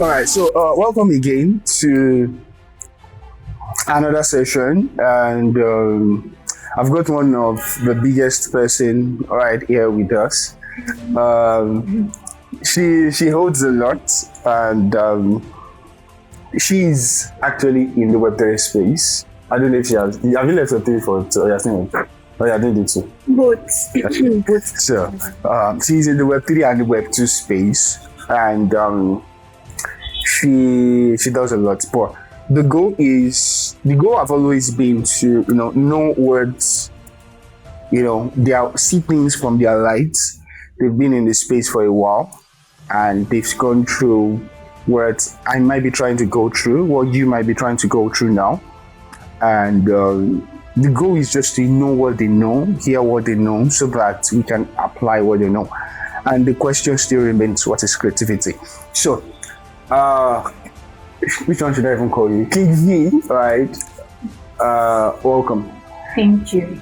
All right, so welcome again to another session, and I've got one of the biggest person right here with us. She holds a lot, and she's actually in the Web3 space. I don't know if she has. Have you left Web3 for? So you're saying, oh yeah, I did it too. Both. So she's in the Web3 and the Web2 space, and she does a lot. But the goal have always been to know words, they see things from their light. They've been in the space for a while, and they've gone through what I might be trying to go through, what you might be trying to go through now, and the goal is just to know what they know, hear what they know, so that we can apply what they know. And the question still remains: what is creativity? So, which one should I even call you? Quingvee, right? Welcome. Thank you.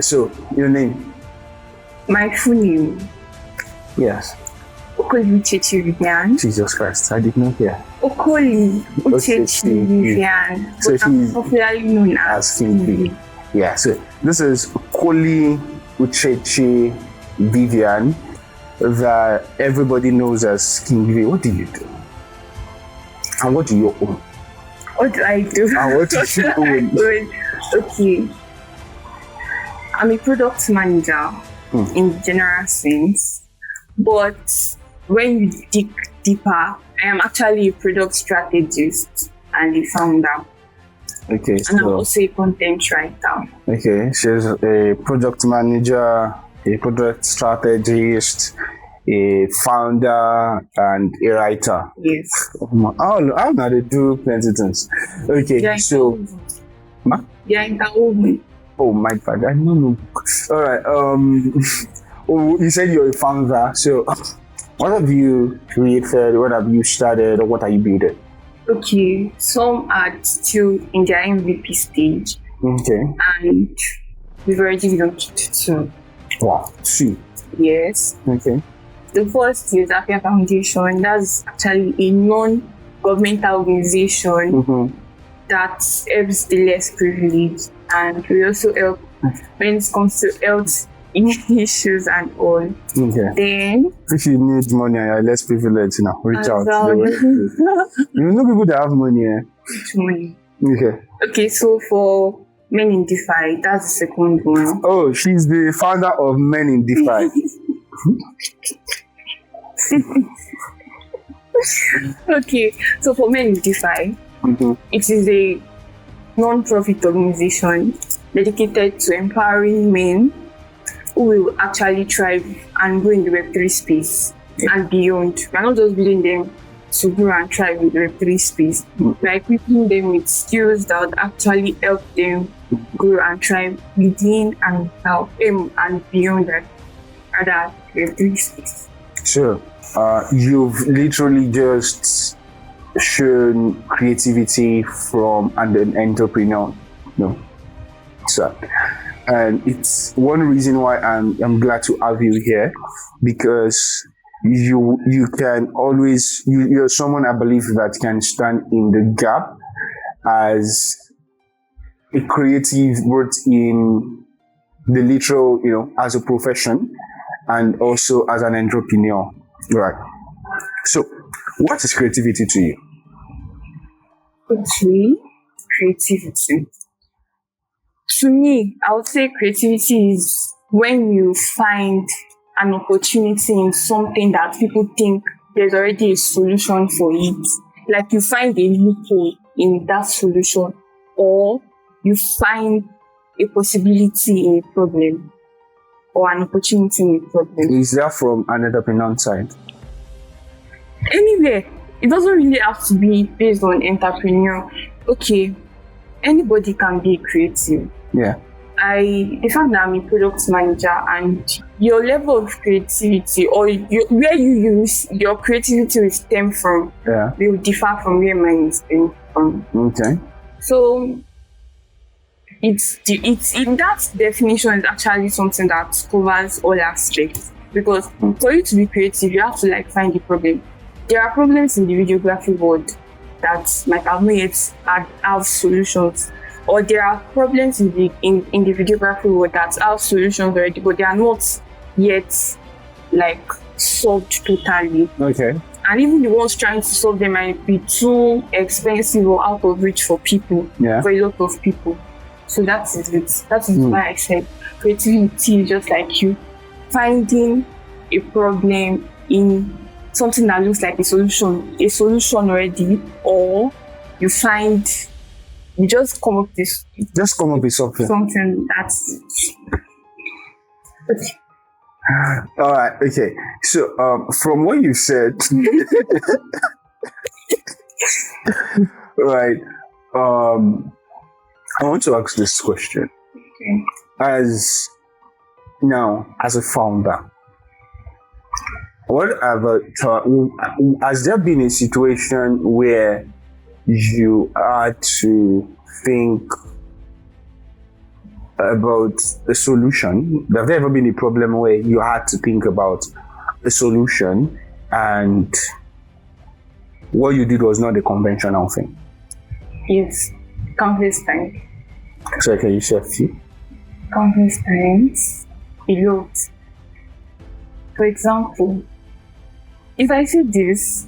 So, your name? My full name. Yes. Okoli Uchechi Vivian. Jesus Christ, I did not hear. Okoli Uchechi Vivian. So she's popularly known as Quingvee. Yeah, so this is Okoli Uchechi Vivian, that everybody knows as Quingvee. What do you do? And what do you own? What do I do? And what do you own? Okay. I'm a product manager in the general sense, but when you dig deeper, I am actually a product strategist and a founder. Okay, and I'm also a content writer. Okay, she's a product manager, a product strategist, a founder, and a writer. Yes. Oh, I know they do plenty things. Okay, so. Yeah, interwoven. Oh my God, I don't know. All right. You said you're a founder. So, what have you created? What have you started? Or what are you building? Okay, some are still in their MVP stage. Okay. And we've already launched 2. Wow, 2. Yes. Okay. The first is Afia Foundation. That's actually a non-governmental organization that helps the less privileged, and we also help when it comes to health issues and all. Okay. Then, if you need money and you're less privileged, reach out. People that have money. Which money? Okay. Okay, so for Men in DeFi, that's the second one. Oh, she's the founder of Men in DeFi. Okay, so for Men in DeFi, it is a non-profit organization dedicated to empowering men who will actually thrive and grow in the Web3 space and beyond. We're not just building them to grow and thrive in the Web3 space. We're equipping them with skills that would actually help them grow and thrive within and without them and beyond that other Web3 space. Sure. You've literally just shown creativity from an entrepreneur. So, and it's one reason why I'm glad to have you here, because you can always you're someone I believe that can stand in the gap as a creative, both in the literal, as a profession and also as an entrepreneur. Right. So, what is creativity to you? Okay, creativity. To me, I would say creativity is when you find an opportunity in something that people think there's already a solution for it. Like you find a loophole in that solution, or you find a possibility in a problem, or an opportunity in a problem. Is that from an entrepreneur side? Anywhere. It doesn't really have to be based on entrepreneur. Okay, anybody can be creative. Yeah. The fact that I'm a product manager and your level of creativity or where you use your creativity will stem from will differ from where mine is stem from. Okay. So it's in that definition is actually something that covers all aspects, because for you to be creative you have to find the problem. there are problems in the videography world that might have not yet have solutions, or there are problems in the videography world that have solutions already, but they are not yet like solved totally. Okay. And even the ones trying to solve them might be too expensive or out of reach for people, for a lot of people. So that is it. That is why I said creativity is just like you finding a problem in something that looks like a solution already, or you just come up with something that's okay. All right. Okay. So, from what you said, right? I want to ask this question. Okay. As a founder, has there been a situation where you had to think about a solution? Have there ever been a problem where you had to think about a solution and what you did was not a conventional thing? Yes, countless times. So can you share a few? Countless times, a lot. For example, if I say this,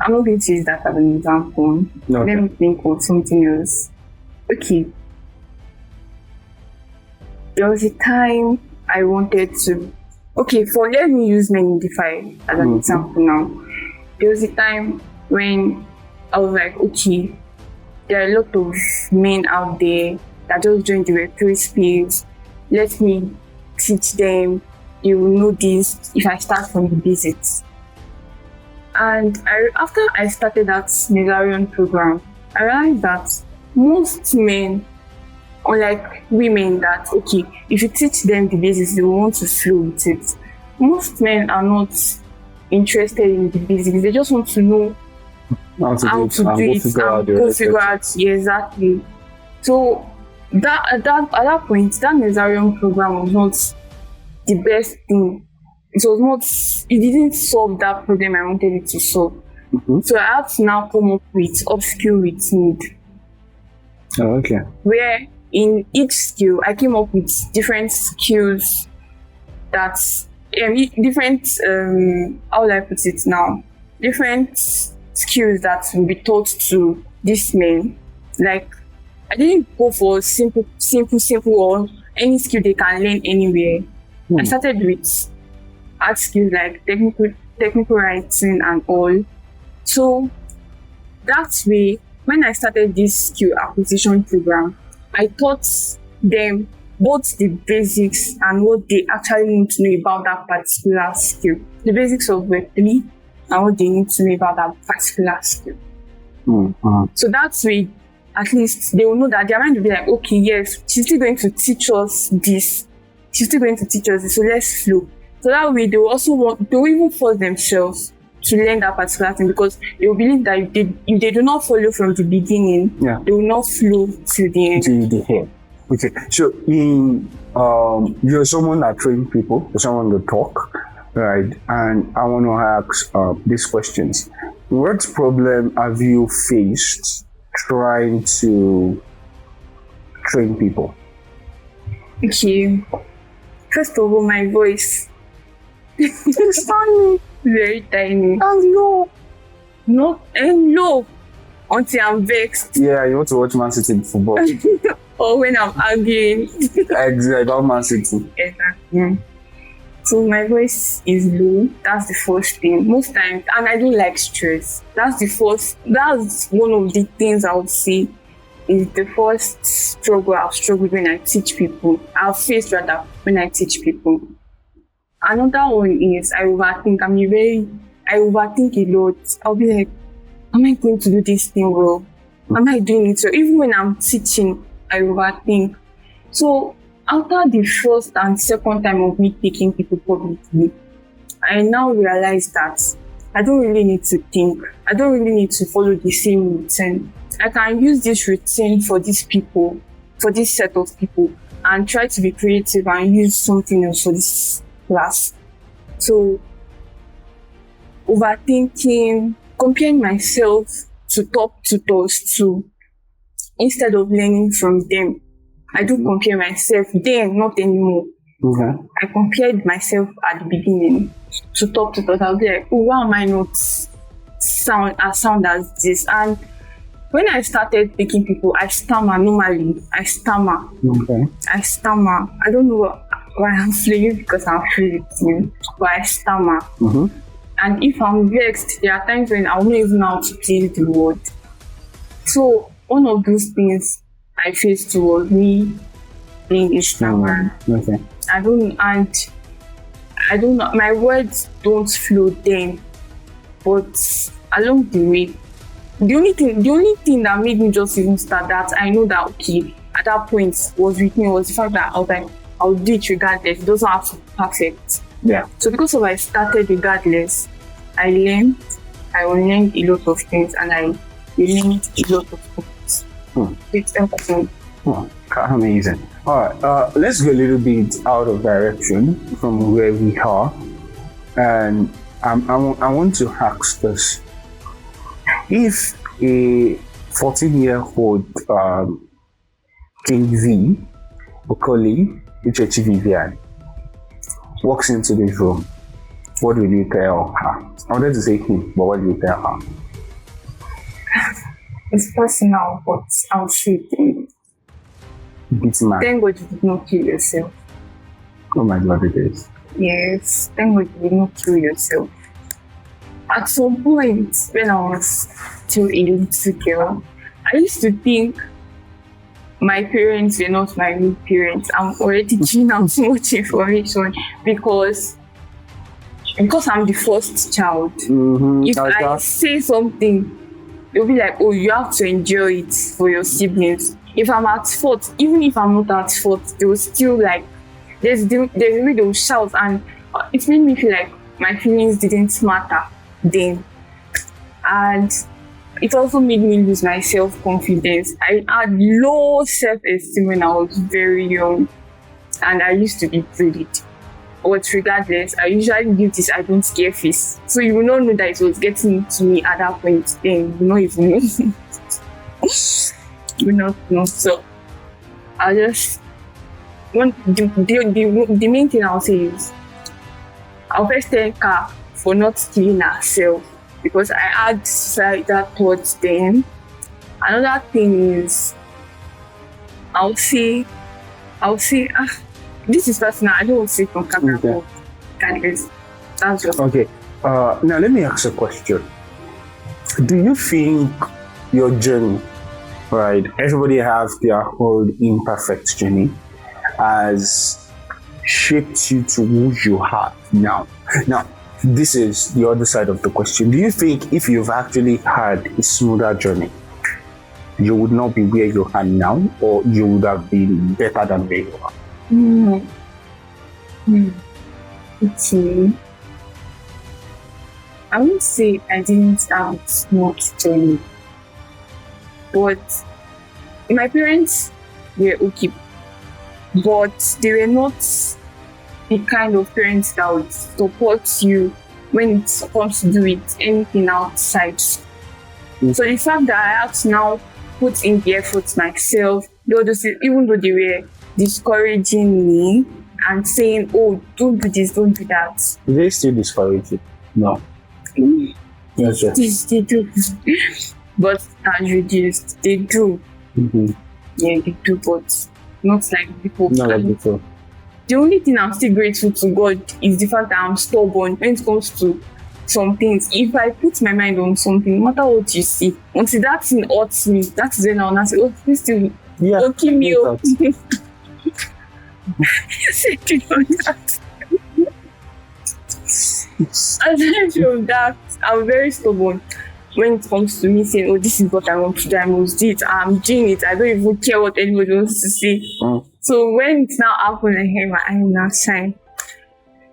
I'm not going to use that as an example. Okay. Let me think of something else. Okay. There was a time I wanted to. Let me use Magnify as an example now. There was a time when I was like, okay, there are a lot of men out there that just joined the Web3 space. Let me teach them. They will know this if I start from the basics. And after I started that Nigerian program, I realized that most men, unlike women, that if you teach them the basics, they will want to flow with it. Most men are not interested in the basics. They just want to know how to do it and go figure out. Yeah, exactly. So at that point, that Nigerian program was not the best thing. It didn't solve that problem I wanted it to solve. So I had to now come up with upskill with need. Oh, okay. Where in each skill, I came up with different skills how will I put it now? Different skills that will be taught to these men. Like, I didn't go for simple or any skill they can learn anywhere. I started with art skills like technical writing and all. So that way, when I started this skill acquisition program, I taught them both the basics and what they actually need to know about that particular skill. The basics of Web3 and what they need to know about that particular skill. So that way, at least they will know that their mind will be like, okay, yes, she's still going to teach us this. So let's flow. So that way, they will even force themselves to learn that particular thing, because they will believe that if they do not follow from the beginning, they will not flow to the end. Okay. So you're someone that trains people, you're someone to talk, right? And I want to ask these questions. What problem have you faced trying to train people? Okay. First of all, my voice. It's tiny. Very tiny. And low. Low. Until I'm vexed. Yeah, you want to watch Man City football. Or when I'm arguing. Exactly, about Man City. Exactly. So my voice is low. That's the first thing. Most times, and I don't like stress. That's one of the things I would say is the first struggle I've struggled when I teach people. I've faced rather when I teach people. Another one is I overthink. I overthink a lot. I'll be like, am I going to do this thing well? Am I doing it? So even when I'm teaching, I overthink. So after the first and second time of me taking people publicly, I now realize that I don't really need to think. I don't really need to follow the same routine. I can use this routine for these people, for this set of people, and try to be creative and use something else for this class. So overthinking, comparing myself to top tutors too, instead of learning from them. I do compare myself then, not anymore. Okay. I compared myself at the beginning to top tutors. I'll be like, oh, why am I not sound as this? And when I started picking people, I stammer normally. I stammer. Okay. I stammer. I don't know why I'm fluent because I'm fluent, but I stammer. Mm-hmm. And if I'm vexed, there are times when I won't even know how to say the word. So one of those things I faced was me being a stammerer. Okay. I don't know. My words don't flow then, but along the way, the only thing that made me just even start that, I know that okay, at that point was with me was the fact that I was like, I'll do it regardless. It doesn't have to be perfect. Yeah. So because of I started regardless, I unlearned a lot of things and I learned a lot of things. It's important. Oh, amazing. All right, let's go a little bit out of direction from where we are, and I want to ask this: if a 14-year-old Quingvee, Okoli, Vivian, walks into this room, what will you tell her? I wanted to say him, but what do you tell her? It's personal, but I'll say It's mad. thank God you did not kill yourself. Oh my God, it is. Yes, thank God you did not kill yourself. At some point, when I was still a little girl, I used to think my parents were not my real parents. I'm already giving out too much information because I'm the first child. Mm-hmm. If I say something, they'll be like, oh, you have to enjoy it for your siblings. If I'm at fault, even if I'm not at fault, they will still like, there's a way they will shout, and it made me feel like my feelings didn't matter then. And it also made me lose my self-confidence. I had low self-esteem when I was very young, and I used to be bullied. But regardless, I usually give this I don't scare face. So you will not know that it was getting to me at that point. Then you will not even know. You will not know. So I just want the main thing I'll say is I'll first thank her for not killing herself, because I had that thought then. Another thing is I'll say this is personal. I don't want to say from camera. Okay. That's just okay. Now let me ask a question. Do you think your journey, right? Everybody has their own imperfect journey, has shaped you to who you are now. Now, this is the other side of the question. Do you think if you've actually had a smoother journey, you would not be where you are now, or you would have been better than where you are? Okay. I won't say I didn't have a smooth journey, but my parents were okay, but they were not the kind of parents that would support you when it comes to do with anything outside. So the fact that I have to now put in the effort myself, even though they were discouraging me and saying, oh, don't do this, don't do that. Do they still discourage you? No. Yes, yes. They do. But as reduced, they do. Mm-hmm. Yeah, they do, but not like people. Not like before. The only thing I'm still grateful to God is the fact that I'm stubborn when it comes to some things. If I put my mind on something, no matter what you see, until that thing hurts me, that is when I'll not say, oh, please still don't kill me up. Said you know that. Aside from that, I'm very stubborn when it comes to me saying, oh, this is what I want to do, I must do it. I'm doing it. I don't even care what anybody wants to say. So when it's now happened, I hear my eye now shine.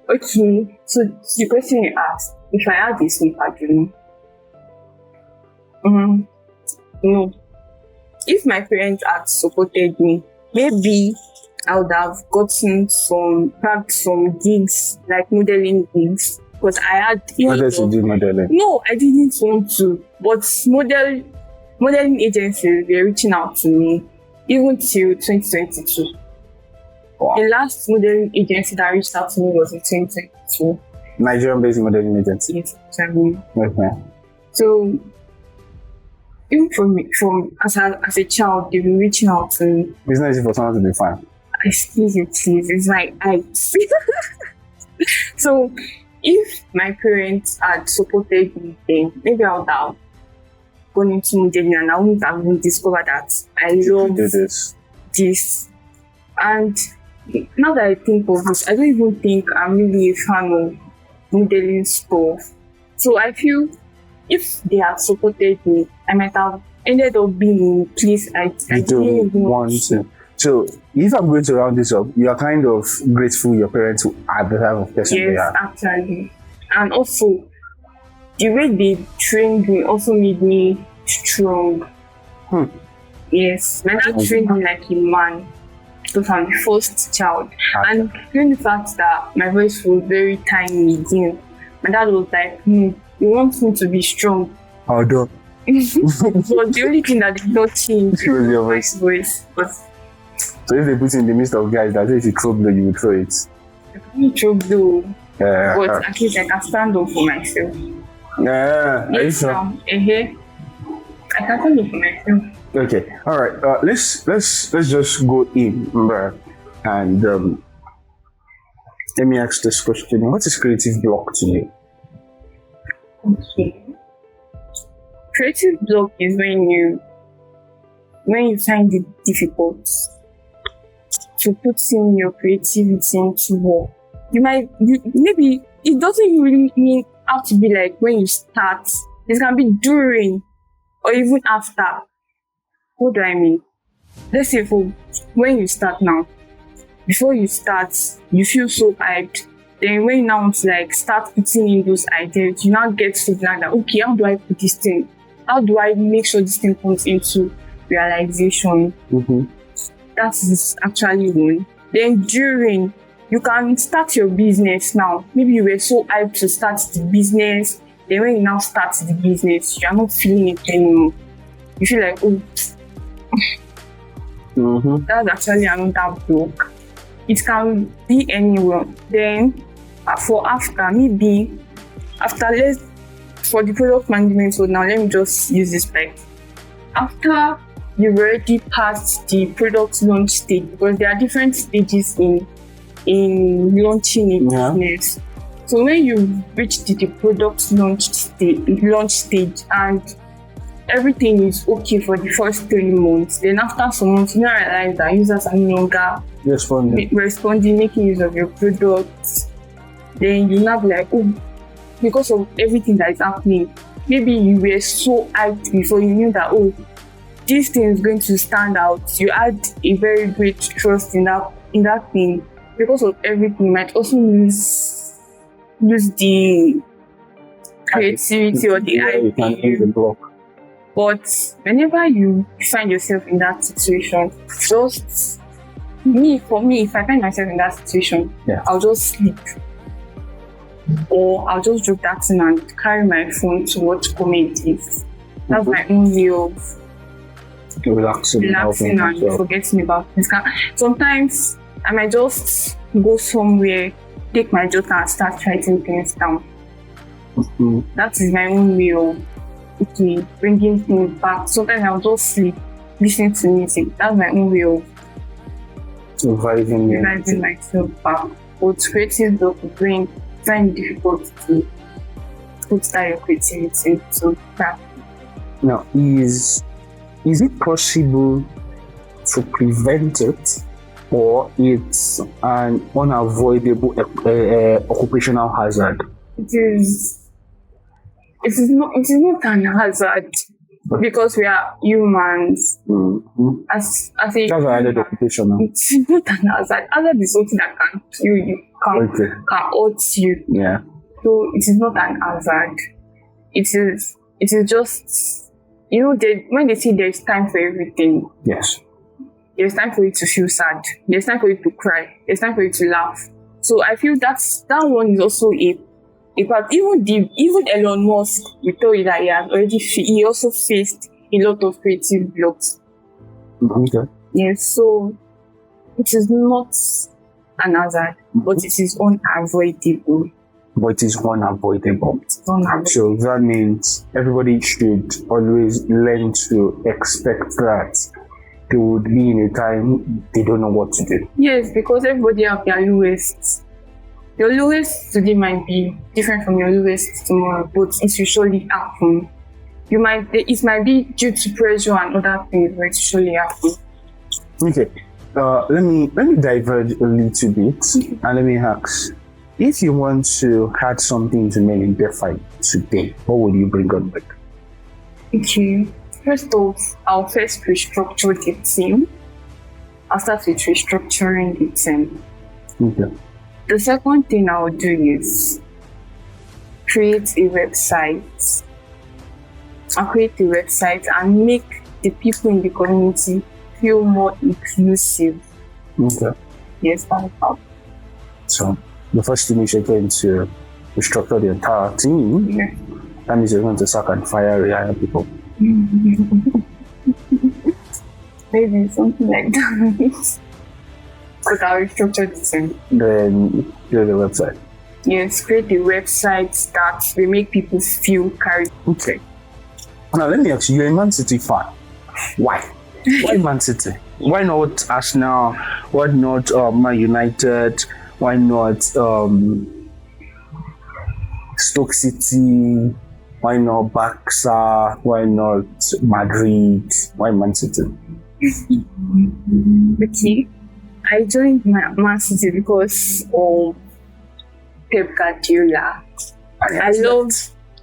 Okay, so the question you asked, if I had this sweeper dream, no. If my parents had supported me, maybe I would have gotten some gigs, like modeling gigs, because I had Wanted to do modeling. no, I didn't want to, but modeling agencies were reaching out to me even till 2022. Wow. The last modeling agency that reached out to me was in 2022. Nigerian-based modeling agency. Yes, exactly. Okay. So even from as a child, they've been reaching out to me. It's not easy for someone to be fine. Excuse you, please. It's my eyes. So if my parents had supported me then, maybe I would have gone into modeling and I wouldn't have even discovered that I love Do this. this. And now that I think of this, I don't even think I'm really a fan of modeling stuff. So I feel if they had supported me, I might have ended up being in a place I You didn't don't even want to. So, if I'm going to round this up, you are kind of grateful your parents are the type of person they Yes, are. actually. And also, the way they trained me also made me strong. Yes, my dad trained me like a man because I'm the first child. And given the fact that my voice was very tiny again, my dad was like, you want me to be strong. Although, But the only thing that did not change It was your my voice. voice was so if they put you in the midst of guys that say if you throw blow, you will throw it. me joke though. Yeah. But at least I can stand up for myself. Yeah. Are you Yes, sure? now, I can stand up for myself. Okay. All right. Let's just go in, and let me ask this question: what is creative block to you? Okay. Creative block is when you find it difficult to put in your creativity into work. Maybe it doesn't even really have to be like when you start. It can be during or even after. What do I mean? Let's say for when you start now, before you start, you feel so hyped. Then when you now want to like start putting in those ideas, you now get to like that, okay, how do I put this thing? How do I make sure this thing comes into realization? That is actually one. Then during, you can start your business now. Maybe you were so hyped to start the business. Then when you now start the business, you are not feeling it anymore. You feel like, that's actually another block. It can be anywhere. Then for after, maybe after for the product management, so now let me just use this back. After you've already passed the product launch stage, because there are different stages in launching a business. So when you reach the product launch stage and everything is okay for the first 3 months, then after some months you now realize that users are no longer responding, making use of your products. Then you now be like, because of everything that is happening, maybe you were so hyped before, you knew that this thing is going to stand out. You had a very great trust in that thing. Because of everything, you might also lose the creativity or the idea. But whenever you find yourself in that situation, for me, if I find myself in that situation, I'll just sleep. Or I'll just drop that thing and carry my phone to watch commentaries. That's my own way of relaxing and forgetting about things. Sometimes I might just go somewhere, take my jotter and start writing things down. That is my own way of bringing things back. Sometimes I'll just sleep, listening to music. That's my own way of reviving myself back. But creative block is very difficult to put that your creativity into practice. Now, is it possible to prevent it, or it's an unavoidable occupational hazard? It is not an hazard because we are humans. As a That's an added occupation. It's not an hazard. Hazard is something that can kill you, can hurt you. Yeah. So it is not an hazard. It is just, when they say there's time for everything. Yes. There's time for you to feel sad. There's time for you to cry. There's time for you to laugh. So I feel that one is also a In fact, even Elon Musk will tell you that he also faced a lot of creative blocks. Okay. Yes, so it is not an hazard, but it is unavoidable. But it is unavoidable. It's unavoidable. So that means everybody should always learn to expect that they would be in a time they don't know what to do. Yes, because everybody have their lowest. Your lowest today might be different from your lowest tomorrow, but it will surely happen. It might be due to pressure and other things, but it will surely happen. Okay. Let me diverge a little bit and let me ask. If you want to add something to Men in Defi today, what would you bring on board? Okay. First off, I'll first restructure the team. I'll start with restructuring the team. Okay. The second thing I'll do is create a website. I'll create a website and make the people in the community feel more inclusive. Okay. Yes, that's how. So the first thing is you're going to restructure the entire team. Yeah. That means you're going to sack and fire rehire people. Maybe something like that. But I'll restructure the team. Then create the website. Yes, create a website that will make people feel carried. Okay. Now let me ask you, you're a Man City fan. Why? Why Man City? Why not Arsenal? Why not Man United? Why not Stoke City? Why not Barca? Why not Madrid? Why Man City? Okay. I joined Man City because of Pep Guardiola. I love.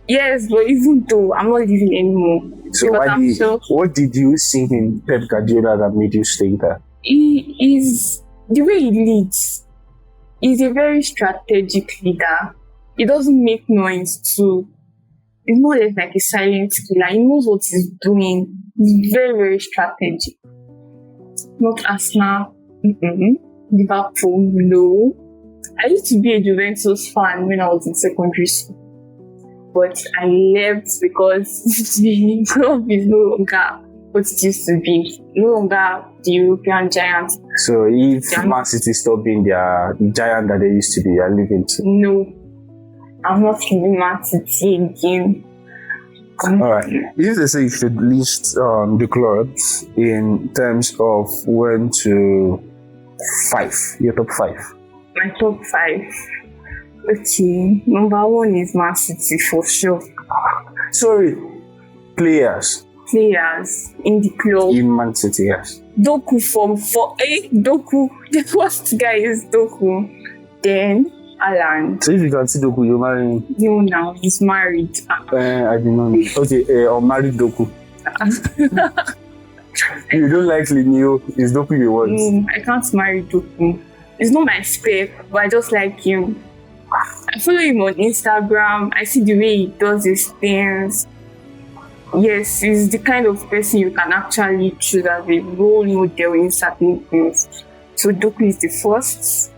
Yes, but even though I'm not living anymore. So what did you see in Pep Guardiola that made you stay there? He is the way he leads. He's a very strategic leader. He doesn't make noise too. He's more or less like a silent killer. He knows what he's doing. He's very, very strategic. Not Arsenal. Liverpool, no. I used to be a Juventus fan when I was in secondary school. But I left because the club is no longer what it used to be. No longer the European giant. So if Man City stopped being their giant that they used to be, you're leaving too? No. I'm not leaving Man City again. Alright. If they say you should list the clubs in terms of 1 to 5, your top 5. My top 5. Okay, number 1 is Man City for sure. Sorry, players In the club. in Man City, yes. Doku Doku. The first guy is Doku. Then Alan. So if you can see Doku, you're marrying. You now he's married. I did not know. Okay, or married Doku. You don't like Linio, it's Doku you want. I can't marry Doku. It's not my spec, but I just like him. I follow him on Instagram. I see the way he does his things. Yes, he's the kind of person you can actually choose as a role model in certain things. So Doku is the first.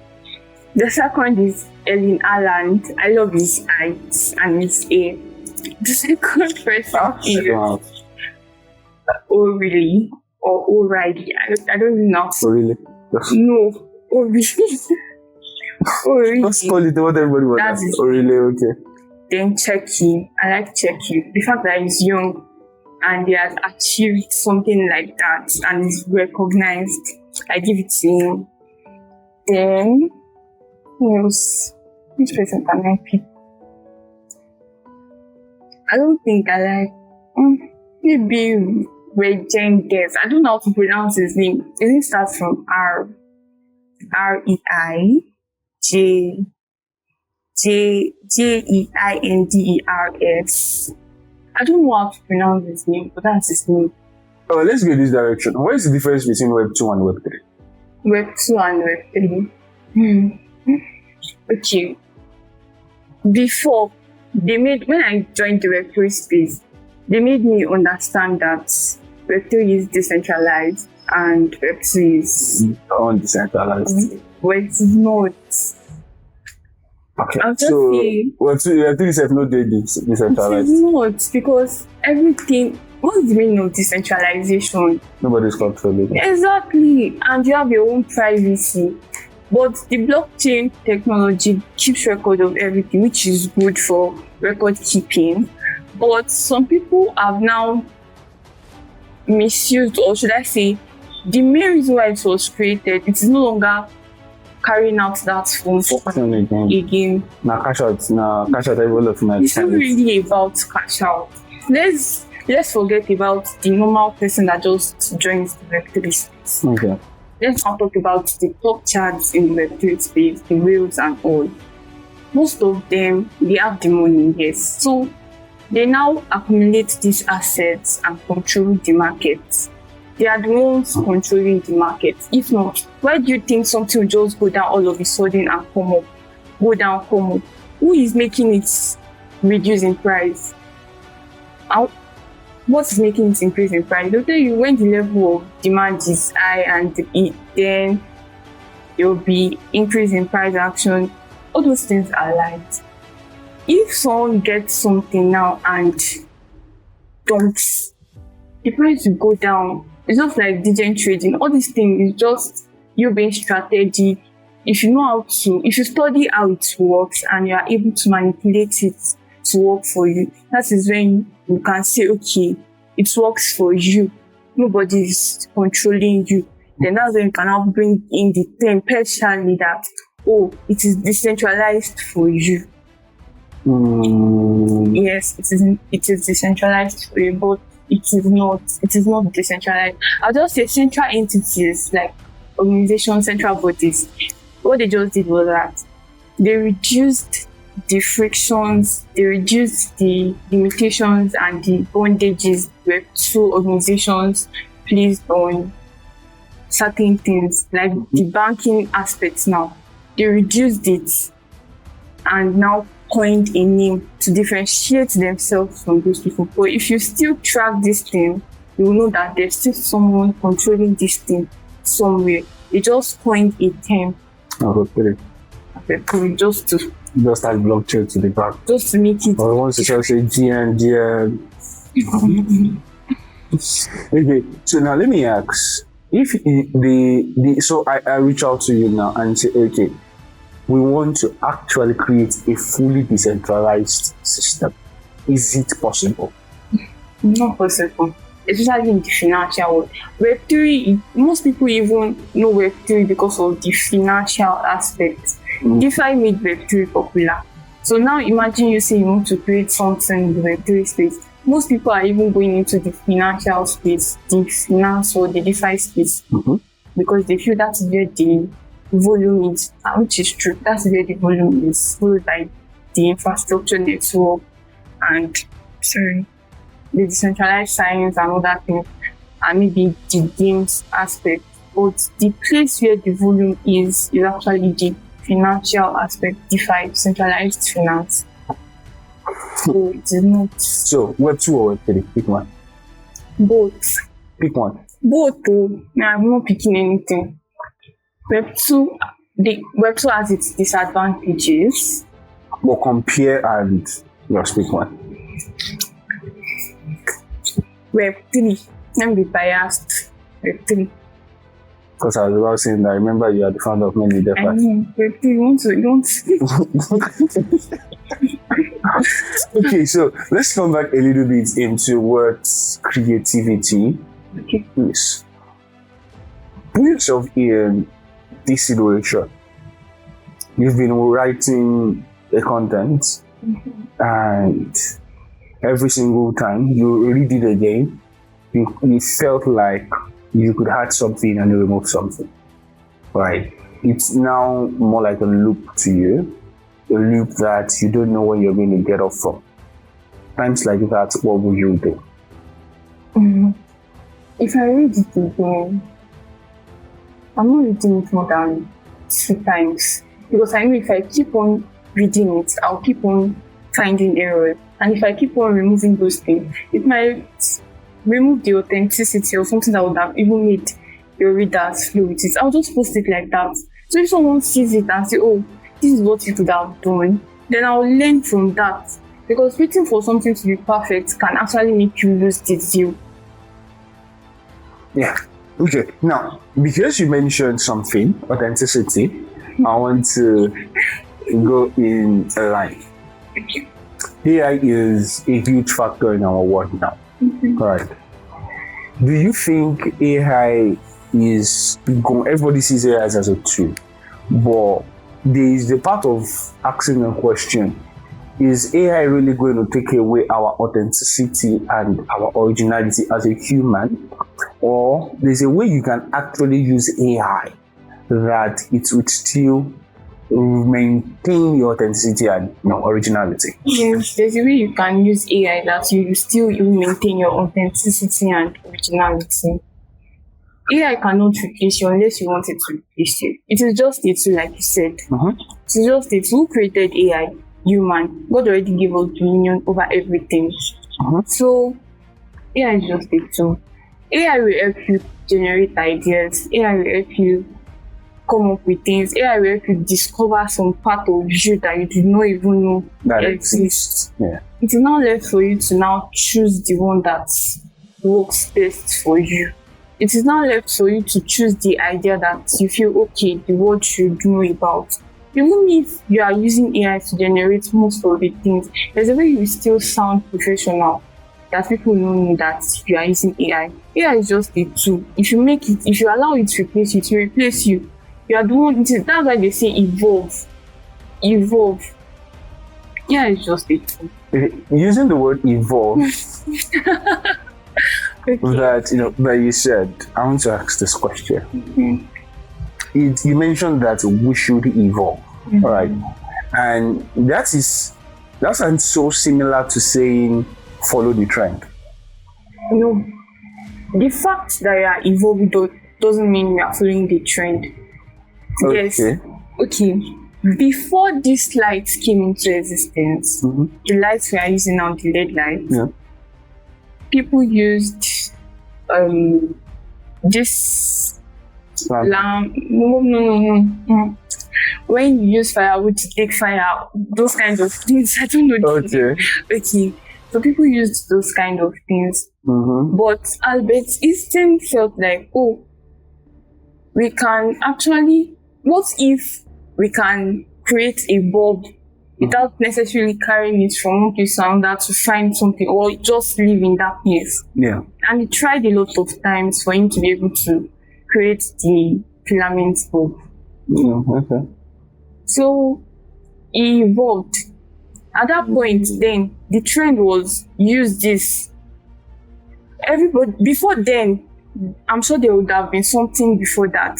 The second is Erling Haaland. I love his height and his hair. The second person is O'Reilly or O'Reilly. I don't even know. Oh, really? No, O'Reilly. Let's call it what everybody wants. Oh, really? Okay. Then Checky. I like Checky. The fact that he's young and he has achieved something like that and is recognized, I give it to him. Then, who else? Which person can I pick? I don't think I like. Maybe Regendes. I don't know how to pronounce his name. His name starts from R. Reinders. I don't know how to pronounce his name, but that's his name. Oh, let's go this direction. What is the difference between Web 2 and Web 3? Web 2 and Web 3. Okay. Before, when I joined the Web 3 space, they made me understand that Web 3 is decentralized and Web 2 is undecentralized. But it's not. Okay. I'll just So, say I think it's not doing this it decentralized. is not, because everything. What's the meaning of decentralization? Nobody's controlling. Exactly, and you have your own privacy. But the blockchain technology keeps record of everything, which is good for record keeping. But some people have now misused, or should I say, the main reason why it was created, it is no longer carrying out that function again. Now cash out all of my It's not really about cash out. Let's forget about the normal person that just joins the Web3 space. Okay. Let's now talk about the top charts in the Web3 space, the whales and all. Most of them, they have the money, yes. So they now accumulate these assets and control the market. They are the ones controlling the market. If not, why do you think something will just go down all of a sudden and come up? Go down, come up. Who is making it reduce in price? What is making it increase in price? They'll tell you when the level of demand is high, and then there will be increase in price action. All those things are light. If someone gets something now and dumps, the price will go down. It's just like diligent trading. All these things is just you being strategic. If you study how it works and you are able to manipulate it to work for you, that is when you can say, okay, it works for you. Nobody is controlling you. Then that's when you can now bring in the term partially that, oh, it is decentralized for you. Yes, it is decentralized for you, but it is not decentralized. I'll just say central entities like organizations, central bodies. What they just did was that they reduced the frictions, they reduced the limitations and the bondages where two organizations placed on certain things, like the banking aspects now. They reduced it and now coined a name to differentiate themselves from those people. But if you still track this thing, you will know that there's still someone controlling this thing somewhere. They just coined a term. Okay. Just add blockchain to the back. Just to make it. Or once you shall say GN. Okay, so now let me ask, if so I reach out to you now and say, okay, we want to actually create a fully decentralized system. Is it possible? Not possible, especially in the financial world. Web3, most people even know Web3 because of the financial aspect. DeFi made Web3 popular. So now imagine you say you want to create something in the Web3 space. Most people are even going into the financial space, the finance or the DeFi space, because they feel that's where the volume is, which is true. That's where the volume is, followed by the infrastructure network and the decentralized science and other things, and maybe the games aspect. But the place where the volume is actually the financial aspect, DeFi, centralized finance. So it is not. So Web2 or Web3? Pick one. Both. Pick one. Both. Oh, I'm not picking anything. Web2 has its disadvantages. But compare and just pick one. Web3. Let me be biased. Web3. Because I was about saying that, remember you are the founder of many DeFi. I know, Web3, you want to. Okay, so let's come back a little bit into what creativity is. Put yourself in this situation. You've been writing a content, and every single time you read it again, you felt like you could add something and remove something, right? It's now more like a loop to you, a loop that you don't know when you're going to get off from. Times like that, what would you do? If I read it again, I'm not reading it more than 2 times, because I know if I keep on reading it, I'll keep on finding errors, and if I keep on removing those things, it might remove the authenticity or something that would have even made your readers flow with it. I'll just post it like that. So if someone sees it and say, oh, this is what you could have done, then I'll learn from that. Because waiting for something to be perfect can actually make you lose the zeal. Yeah. Okay. Now, because you mentioned something, authenticity, I want to go in a line. AI is a huge factor in our world now. Right. Do you think AI is everybody sees AI as a tool, but there is the part of asking a question: is AI really going to take away our authenticity and our originality as a human, or there's a way you can actually use AI that it would still maintain your authenticity and originality? Yes, there's a way you can use AI that you maintain your authenticity and originality. AI cannot replace you unless you want it to replace you. It is just a tool, like you said. It is just a tool. Who created AI? Human. God already gave us dominion over everything. So AI is just a tool. AI will help you generate ideas. AI will help you come up with things. AI will help you discover some part of you that you did not even know that exists. Yeah. It is now left for you to now choose the one that works best for you. It is now left for you to choose the idea that you feel okay, the world should know about. Even if you are using AI to generate most of the things, there's a way you still sound professional that people don't know that you are using AI. AI is just a tool. If you allow it to replace you, it will replace you. You are the one. That's why they say evolve. Evolve. AI is just a tool. Using the word evolve, that you said, I want to ask this question. You mentioned that we should evolve, right? And that sounds so similar to saying follow the trend. No, the fact that you are evolving doesn't mean you are following the trend. Yes. Okay. Before these lights came into existence, the lights we are using now, the LED lights, people used this lamp. No. When you use firewood to take fire, those kinds of things. I don't know. Okay. So people used those kind of things. But Albert Einstein felt like, we can actually, what if we can create a bulb without necessarily carrying it from one place to another to find something, or just live in that place? Yeah. And he tried a lot of times for him to be able to create the filament bulb. Okay. So he evolved. At that point, then the trend was use this. Everybody before then, I'm sure there would have been something before that.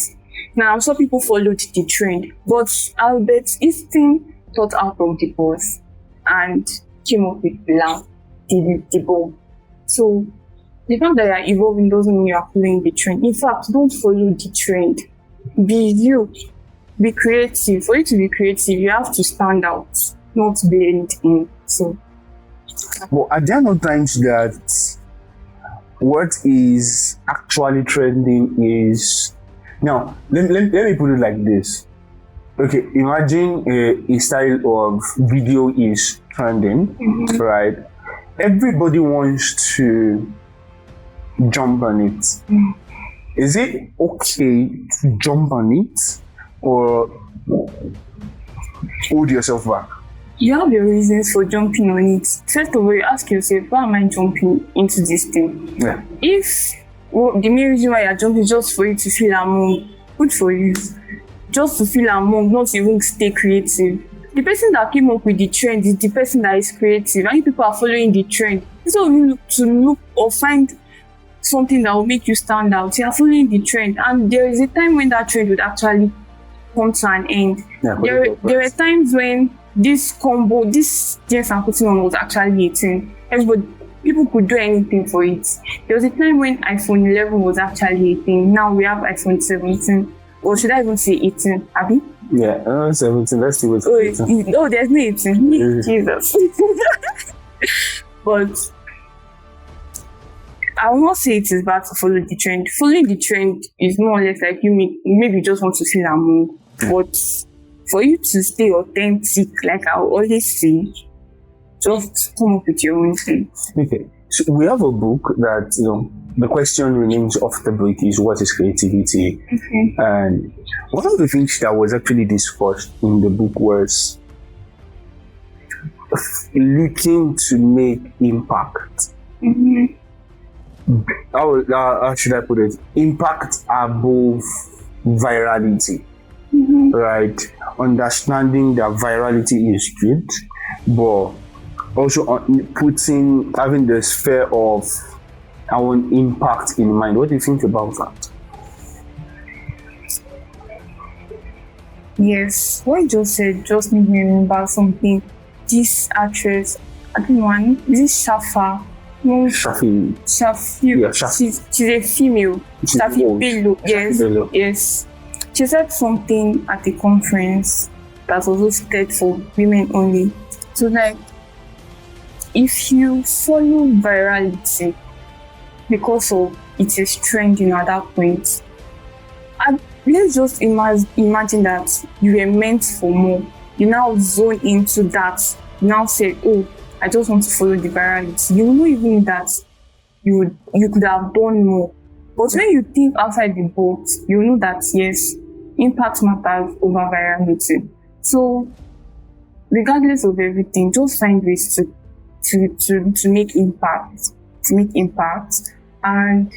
Now I'm sure people followed the trend, but Albert Einstein thought out of the box and came up with the bulb. So the fact that you are evolving doesn't mean you are following the trend. In fact, don't follow the trend. Be you. Be creative. For you to be creative, you have to stand out, not blend in. So, well, are there no times that what is actually trending is now? Let me put it like this. Okay, imagine a style of video is trending, right? Everybody wants to jump on it. Is it okay to jump on it, or hold yourself back? You have your reasons for jumping on it. First of all, you ask yourself, why am I jumping into this thing? Yeah. If the main reason why you're jumping is just for you to feel among, good for you. Just to feel among, not even stay creative. The person that came up with the trend is the person that is creative, and if people are following the trend, instead of you to look or find something that will make you stand out, you are following the trend, and there is a time when that trend would actually come to an end. There were times when this jeans I'm putting on was actually a thing. People could do anything for it. There was a time when iPhone 11 was actually a thing. Now we have iPhone 17. Or should I even say 18? Abby? Yeah, 17. Let's see what's there's no 18. Jesus. But I will not say it is bad to follow the trend. Following the trend is more or less like you maybe just want to feel among. But for you to stay authentic, like I always say, just come up with your own thing. Okay. So we have a book that, the question remains off the book is what is creativity? Okay. And one of the things that was actually discussed in the book was looking to make impact. How should I put it? Impact above virality. Right? Understanding that virality is good, but also having the sphere of our own impact in mind. What do you think about that? Yes, what you just said just made me remember something. This actress, I don't know, is it Shafa? No, Shafi. Yeah, she's a female. Shafi Bello. Yes, Bello. yes. She said something at a conference that was hosted for women only. So like, if you follow virality because of it is trending at that point, and let's just imagine that you were meant for more. You now zone into that. You now say, oh, I just want to follow the virality. You know even that you could have done more. But when you think outside the box, you know that yes, impact matters over virality. So regardless of everything, just find ways to make impact. To make impact. And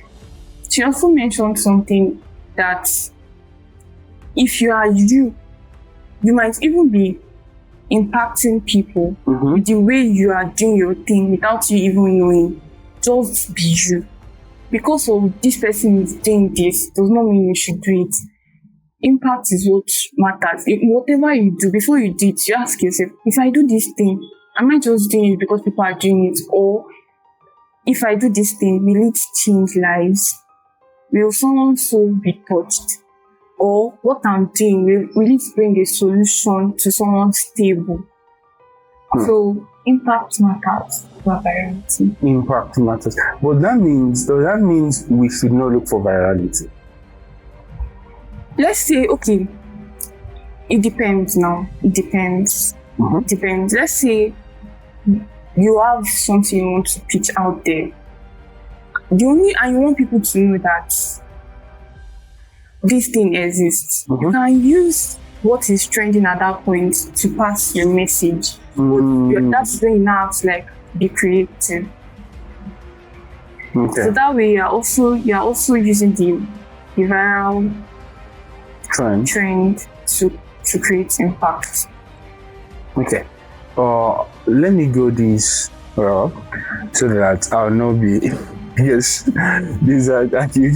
she also mentioned something that if you are you might even be impacting people with the way you are doing your thing without you even knowing. Just be you. Because of this person is doing this does not mean you should do it. Impact is what matters. Whatever you do, before you do it, you ask yourself, if I do this thing, am I just doing it because people are doing it? Or if I do this thing, will it change lives? Will someone soul be touched? Or what I'm doing, will it bring a solution to someone's table? So impact matters for virality. Impact matters. But does that mean we should not look for virality? Let's say, okay, it depends now. It depends. Depends. Let's say you have something you want to pitch out there. And you want people to know that this thing exists. You can use what is trending at that point to pass your message. That's when you now have to like be creative. Okay. So that way you're also using the viral trend to create impact. Okay. Let me go this route so that I'll not be yes. These are actually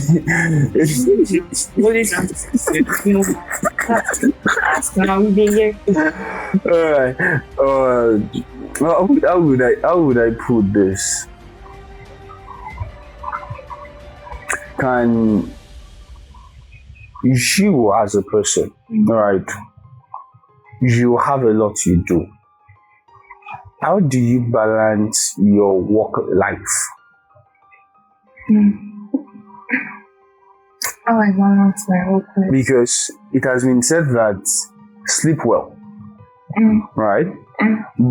Alright. How would I put this? Can you as a person, right? You have a lot you do. How do you balance your work life? How I balance my work life? Because it has been said that sleep well, right?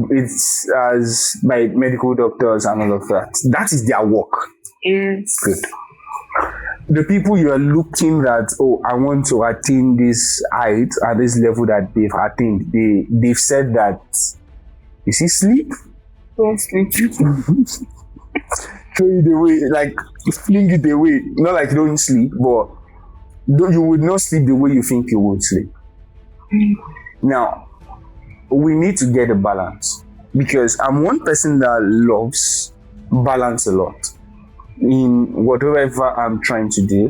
It's as by medical doctors and all of that. That is their work. Yes. Good. The people you are looking at, oh, I want to attain this height at this level that they've attained. They've said that, you see, sleep. Don't sleep. Throw it away, like fling it away. Not like you don't sleep, but you would not sleep the way you think you would sleep. Now, we need to get a balance because I'm one person that loves balance a lot. In whatever I'm trying to do,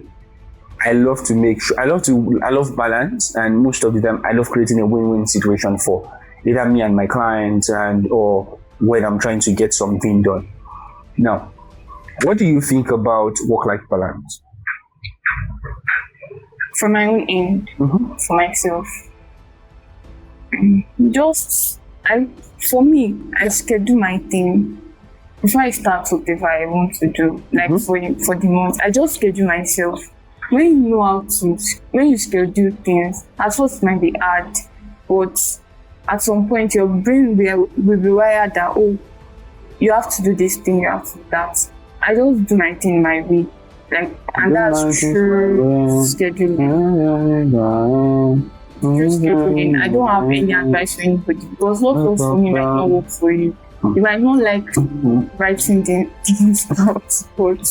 I love to make sure I love balance, and most of the time I love creating a win-win situation for either me and my clients or when I'm trying to get something done. Now, what do you think about work-life balance? For my own end, for myself, for me, I schedule my thing before I start whatever I want to do. Like for the month, I just schedule myself. When you know when you schedule things, at first it might be hard. but at some point your brain will be wired that, oh, you have to do this thing, you have to do that. I just do my thing my way. Like, and that's true scheduling. True scheduling. I don't have any advice for anybody because what works for me might not work for you. You might not like writing things out, but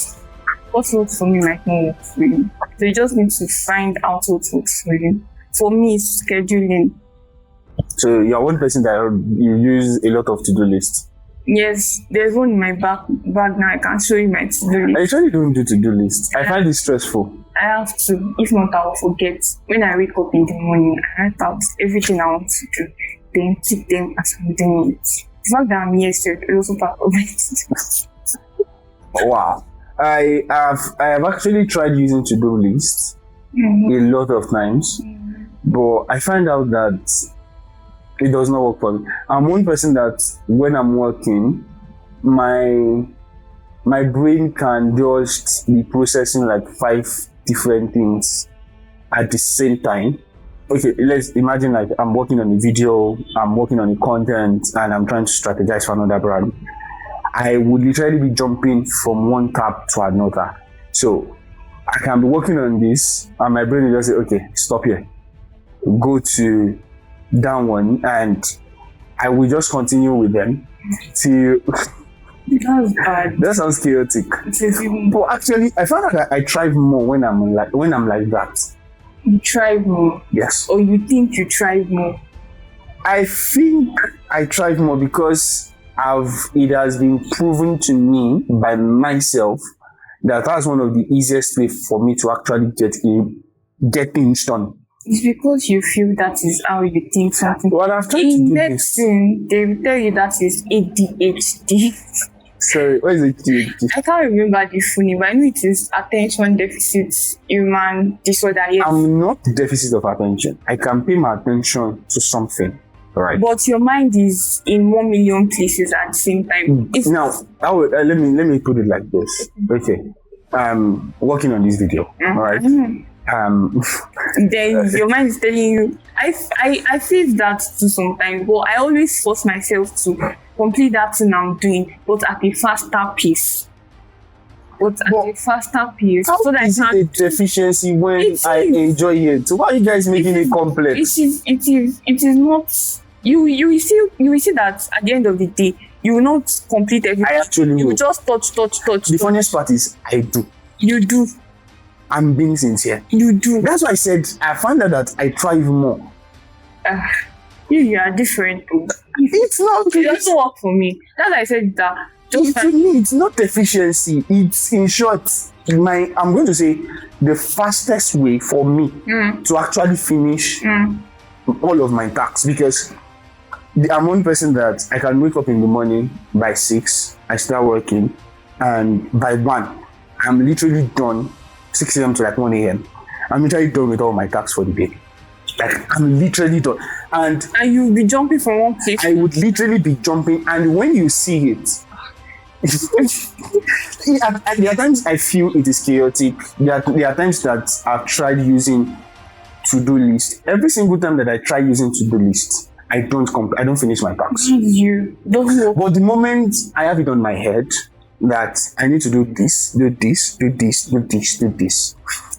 what works for me might not work for you. So you just need to find out what works for you. For me, it's scheduling. So you're one person that you use a lot of to-do lists. Yes, there's one in my bag now. I can show you my to-do list. I usually don't do to-do lists. I find it stressful. I have to. If not, I will forget. When I wake up in the morning, I write out everything I want to do. Then keep them as I'm doing it. The fact that I'm here is also part of it. Wow. I have actually tried using to-do lists a lot of times, but I find out that it does not work for me. I'm one person that when I'm working, my brain can just be processing like 5 different things at the same time. Okay, let's imagine like I'm working on a video, I'm working on a content, and I'm trying to strategize for another brand. I would literally be jumping from one tab to another. So I can be working on this, and my brain will just say, okay, stop here. Go to that one, and I will just continue with them till That's bad. that sounds chaotic. But actually, I found out that I thrive more when I'm like that. You thrive more. Yes. Or you think you thrive more. I think I thrive more because it has been proven to me by myself that that's one of the easiest way for me to actually get things done. It's because you feel that is how you think something. Well, I've tried to In do this. medicine, they will tell you that is ADHD. Sorry, what is it? I can't remember the full name, but I know it is attention deficit human disorder. Yes. I'm not deficit of attention. I can pay my attention to something, right? But your mind is in 1 million places at the same time. Now, let me put it like this. Okay, working on this video, all right? Then your mind is telling you. I feel that too sometimes, but I always force myself to complete that thing I'm doing, but at a faster pace. So that is it a deficiency when I enjoy it? So why are you guys making it complex? It is not. You will see that at the end of the day, you will not complete everything. I actually you will will just touch. The funniest part is I do. You do. I'm being sincere. You do. That's why I said I found out that I thrive more. You are different. It's not. It doesn't work for me. That's why I said that. To me, it's not deficiency. It's, in short, I'm going to say the fastest way for me to actually finish all of my tasks, because I'm one person that I can wake up in the morning by 6, I start working, and by 1, I'm literally done. 6 a.m. to like 1 a.m. I'm literally done with all my tasks for the day. Like, I'm literally done. And you'll be jumping from one place. I would literally be jumping, and when you see it, there are times I feel it is chaotic. There are times that I've tried using to-do list. Every single time that I try using to-do list, I don't finish my tasks. You don't know. But the moment I have it on my head that I need to do this.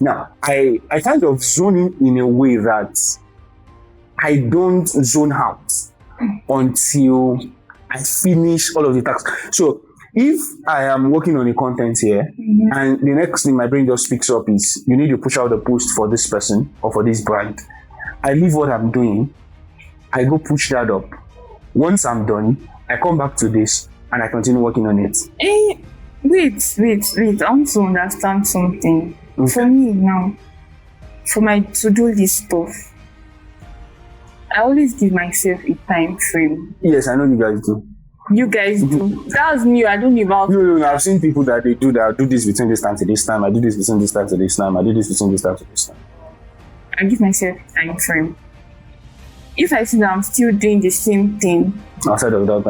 Now, I kind of zone in a way that I don't zone out until I finish all of the tasks. So if I am working on a content here, and the next thing my brain just picks up is, you need to push out a post for this person or for this brand, I leave what I'm doing, I go push that up. Once I'm done, I come back to this and I continue working on it. Wait. I want to understand something. For me now, for my to-do list stuff, I always give myself a time frame. Yes, I know you guys do. You guys do. That's new. I don't know about. No. I've seen people that they do that. I do this between this time to this time. I do this between this time to this time. I do this between this time to this time. I give myself a time frame. If I see that I'm still doing the same thing outside of that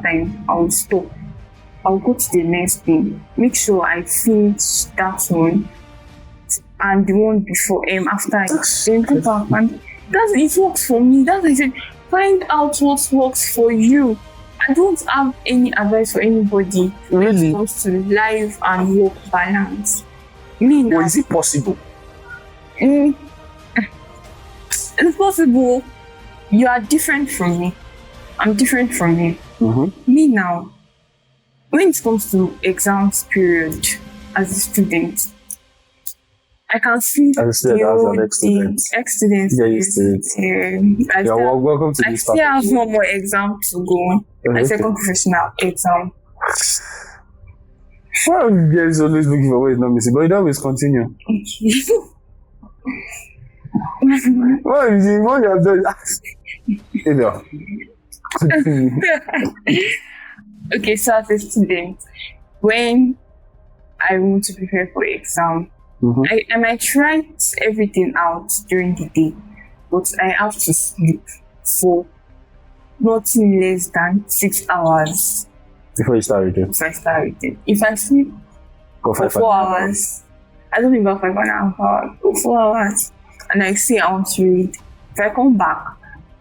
time, I will stop. I'll go to the next thing. Make sure I finish that one and the one before after. it works for me. That's why I said, find out what works for you. I don't have any advice for anybody when Really? it comes to life and work balance. Me now, Or is it possible? mm, it's possible. You are different from me. I'm different from you. Mm-hmm. Me now, when it comes to exams period as a student, I can see As a student, as an ex-student. ex-student. Yeah, you student. I Yeah, still, welcome to I this still topic. have one more exam to go. My second professional exam. Well, guys always looking for ways not missing, but you don't always continue. What is it? What you have done? You know. Okay, so as a student, when I want to prepare for exam, Mm-hmm. I might write everything out during the day, but I have to sleep for nothing less than 6 hours Before you start reading. before I start reading. If I sleep Go for 4 hours, I don't even 5.5 hours, for 4 hours, and I say I want to read. If I come back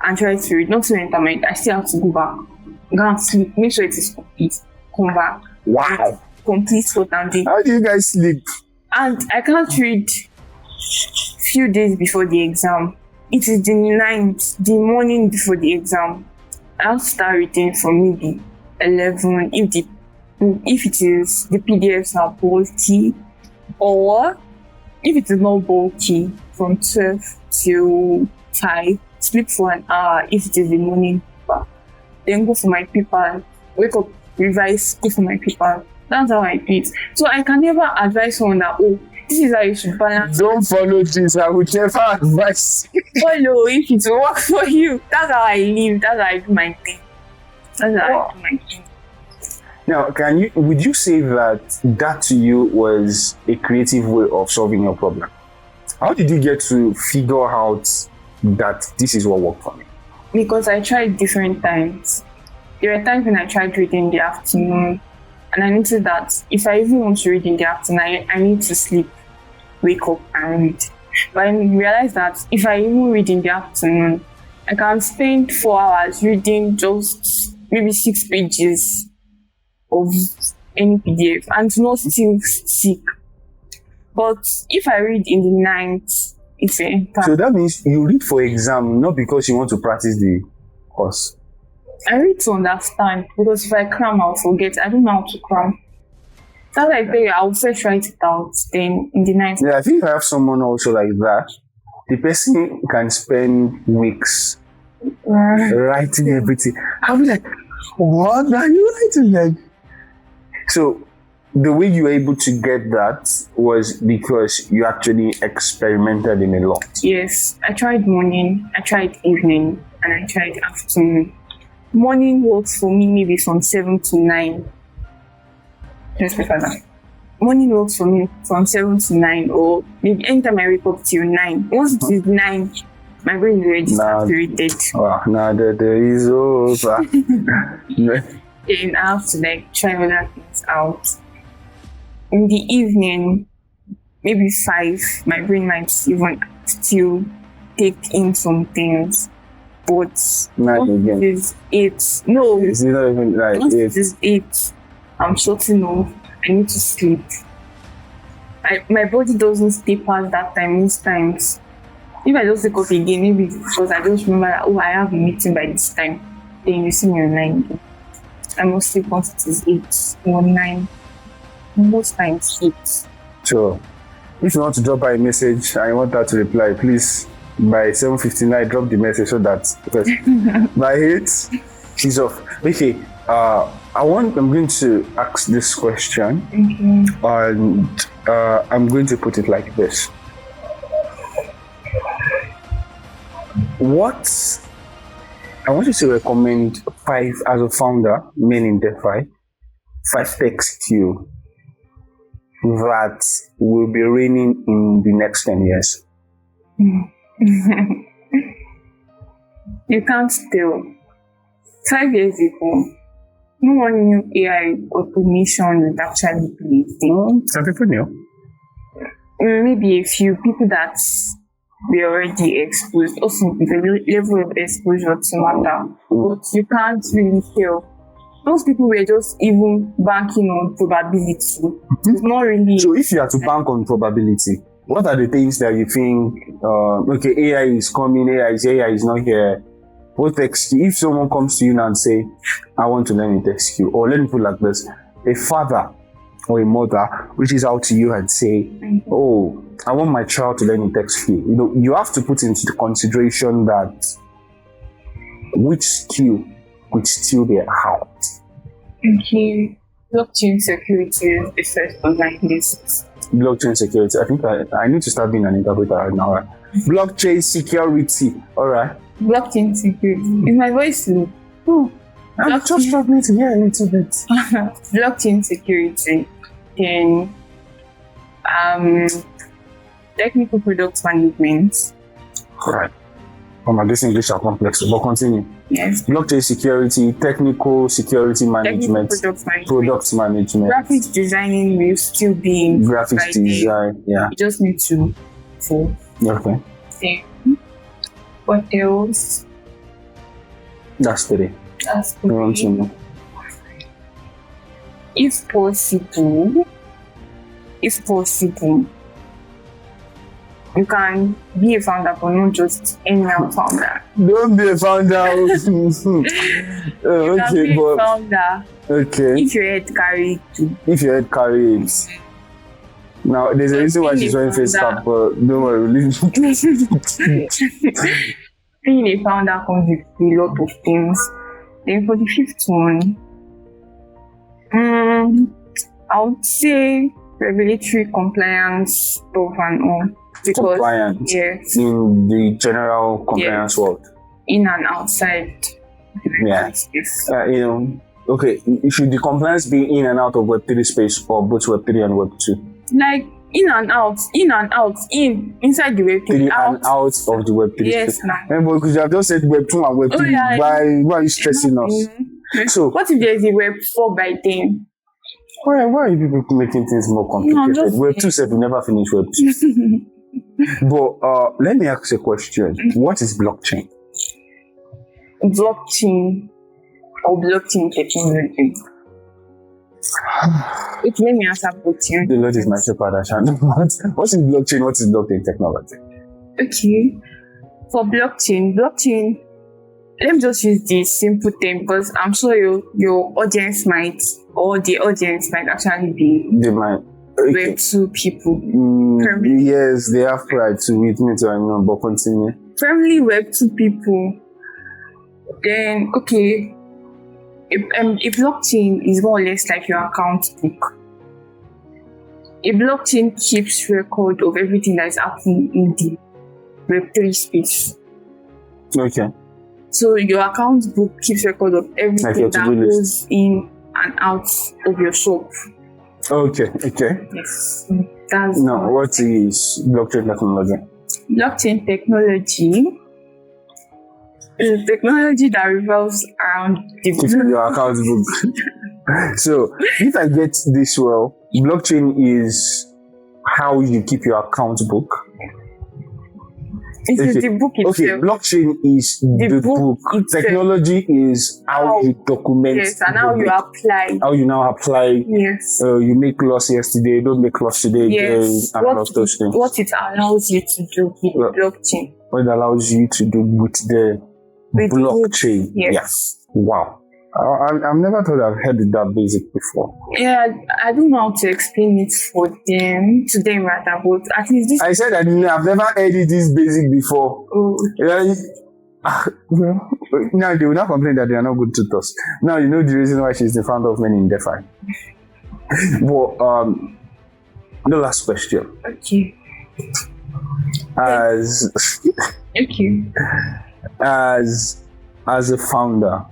and try to read, not to enter my, I still have to go back. Go and sleep, make sure it is complete. Come back, Wow. complete what I'm doing. How do you guys sleep? And I can't read few days before the exam. It is the night, the morning before the exam. I'll start reading from maybe 11 if it is the PDFs are bulky, or if it is not bulky, from 12 till 5, sleep for an hour if it is the morning paper. Then go for my paper, wake up, revise, go for my paper. That's how I do it. So I can never advise someone that, oh, this is how you should balance. Don't follow this. I would never advise. Follow if it will work for you. That's how I live. That's how I do my thing. That's how I do my thing. Now, would you say that to you was a creative way of solving your problem? How did you get to figure out that this is what worked for me? Because I tried different times. There were times when I tried reading in the afternoon, and I noticed that if I even want to read in the afternoon, I need to sleep, wake up and read. But I realized that if I even read in the afternoon, I can spend 4 hours reading just maybe 6 pages of any PDF and not still sick. But if I read in the night, it's an impact. So that means you read for exam, not because you want to practice the course. I read to understand, because if I cram, I'll forget. I don't know how to cram. That's like I'll first write it out, then in the night. Yeah, I think I have someone also like that. The person can spend weeks writing everything. I'll be like, what are you writing like? So the way you were able to get that was because you actually experimented in a lot. Yes, I tried morning, I tried evening, and I tried afternoon. Morning works for me maybe from 7 to 9. Let's prefer that. Morning works for me from 7 to 9, or maybe anytime I wake up till 9. Once it is 9, my brain is already saturated. Now the day is over. Then I have to like try other things out. In the evening, maybe 5, my brain might even still take in some things. But again. It is 8. No, It's not even like once 8. it is 8, I'm shutting off. I need to sleep. My body doesn't stay past that time most times. If I just wake up again, maybe because I just remember that, oh, I have a meeting by this time, then you see me online again. I must sleep once it is 8 or 9. Most times 8. So, if you want to drop her a message and you want her to reply, please, by 7:59, drop the message so that, because by 8, she's off. Okay, I'm going to ask this question, and I'm going to put it like this. I want you to recommend 5, as a founder, men in DeFi, 5 tech skills that will be reigning in the next 10 years. You can't tell. 5 years ago, no one knew AI automation would actually be a thing. Some people knew. Maybe a few people that we're already exposed. Also, the level of exposure to matter, but you can't really tell. Those people were just even banking on probability. It's not really. So if you are to bank on probability, what are the things that you think, okay, AI is coming, AI is not here. What text if someone comes to you and say, I want to learn a text skill, or let me put it like this, a father or a mother reaches out to you and say, oh, I want my child to learn a text skill. You have to put into the consideration that which skill would steal their heart. Okay. Blockchain security is the first on my list. Blockchain security. I think I need to start being an interpreter right now. Right? Blockchain security. All right. Blockchain security. Is my voice low? Oh, I'm just struggling to hear a little bit. Blockchain security. Then technical product management. All right. This English are complex, but continue. Yes. Blockchain security, technical security management, product management. Graphics designing will still be in graphics design. Yeah. You just need to for. Okay. Then, what else? That's 3. That's 3. If possible, you can be a founder, but not just any founder. Don't be a founder. You can be a founder. Okay. If your head carry it. If your head carry it. Now, there's a reason why she's wearing face cap, but don't worry. Being a founder comes with a lot of things. Then for the 5th one, I would say regulatory compliance stuff and all. Because, compliance. Yes. In the general compliance world. In and outside. Yeah. Okay, should the compliance be in and out of Web3 space or both Web3 and Web2? Like in and out, inside the Web3, out. And out of the Web3 yes, space. Remember, because you have just said Web2 and Web3. Oh, yeah. Why are you stressing us? So, what if there is a Web4 by then? Why are you people making things more complicated? Web2 said we never finish Web2. But let me ask a question. What is blockchain? Blockchain or blockchain technology? Let me answer blockchain. The Lord is my shepherd. What is blockchain? What is blockchain technology? Okay. For blockchain, let me just use this simple term because I'm sure your audience might, or the audience might actually be Web2 people. Yes, they have pride to with me to know, but continue. Family Web2 people. Then, okay, a blockchain is more or less like your account book. A blockchain keeps record of everything that is happening in the Web3 space. Okay. So your account book keeps record of everything that goes in and out of your shop. Okay. Yes. What is blockchain technology? Blockchain technology is technology that revolves around your account book. So, if I get this well, blockchain is how you keep your account book. It is the book itself. Okay, blockchain is the book. Technology is how you document. Yes, and how you apply. How you now apply. Yes. You make laws yesterday, don't make laws today. Yes. And all of those things. What it allows you to do with blockchain. What it allows you to do with the blockchain. Yes. Wow. I've never thought I've heard it that basic before. Yeah, I don't know how to explain it to them rather, but at least this. I said I've never heard it this basic before. Oh. Now they will not complain that they are not good to us. Now you know the reason why she's the founder of many in DeFi. But the last question. Okay. As a founder,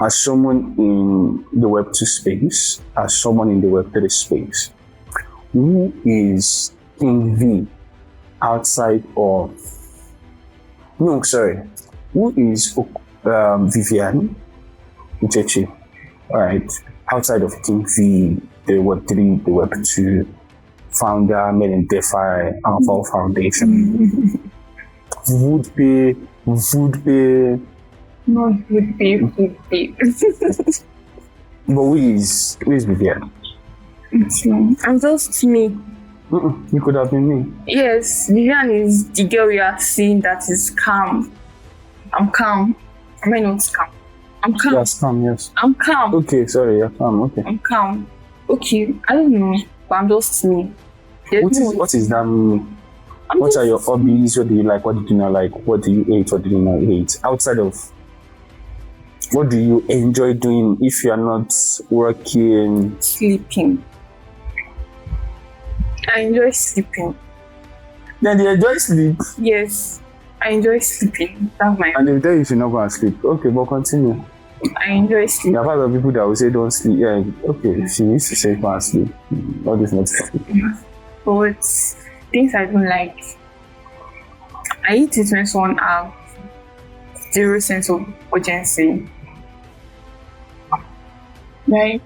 as someone in the Web2 space, as someone in the Web3 space, who is Quingvee outside of... No, sorry. Who is Vivian Uchechi, right? Outside of Quingvee, the Web3, the Web2, founder, made in DeFi, Alpha Foundation. Would pay. Not would be. But who is Vivian? I'm just me. You could have been me. Yes, Vivian is the girl we are seeing that is calm. I'm calm. Am I not calm? I'm calm. Yes, calm, yes. I'm calm. Okay, sorry, you're calm, okay. I'm calm. Okay, I don't know, but I'm just me. What is that mean? What are your hobbies? What do you like? What do you not like? What do you hate? What do you not hate? Outside of what do you enjoy doing if you are not working? Sleeping. I enjoy sleeping. Then you enjoy sleep? Yes, I enjoy sleeping. That's my. And they tell you you should not go and sleep. Okay, but continue. I enjoy sleep. There are part of people that will say don't sleep. Yeah, okay, she needs to say go and sleep. All this not sleep. But things I don't like. I hate it when someone has zero sense of urgency. Right?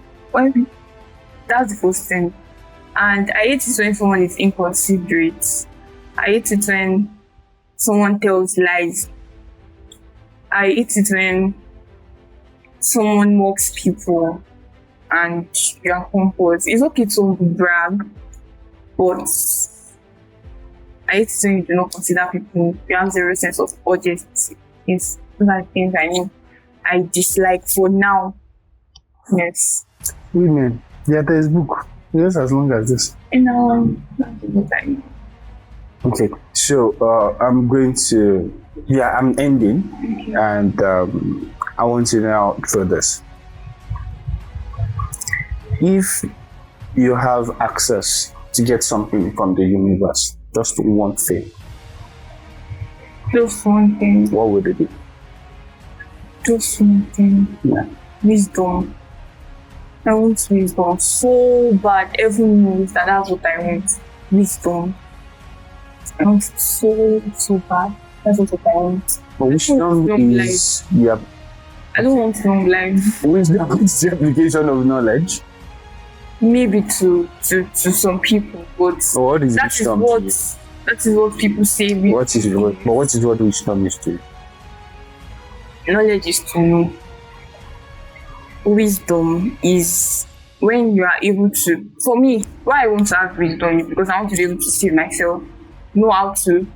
That's the first thing. And I hate it when someone is inconsiderate. I hate it when someone tells lies. I hate it when someone mocks people and you are composed. It's okay to brag, but I hate it when you do not consider people. You have zero sense of urgency. Those are the things I dislike for now. Yes. Women, yeah, there's book. Just as long as this. That's a good time. Okay, so I'm ending, Okay. and I want to now throw this. If you have access to get something from the universe, just one thing, Just one thing. what would it be? Just one thing. Yeah. Wisdom. I want wisdom so bad. Everyone knows that that's what I want. Wisdom. I want it so bad. That's what I want. But wisdom is I don't want long life. wisdom is the application of knowledge. Maybe to some people, but So what is that is wisdom? what people say. What is what wisdom is to you? Knowledge is to know. Wisdom is when you are able to. For me, why I want to have wisdom is because I want to be able to see myself, know how to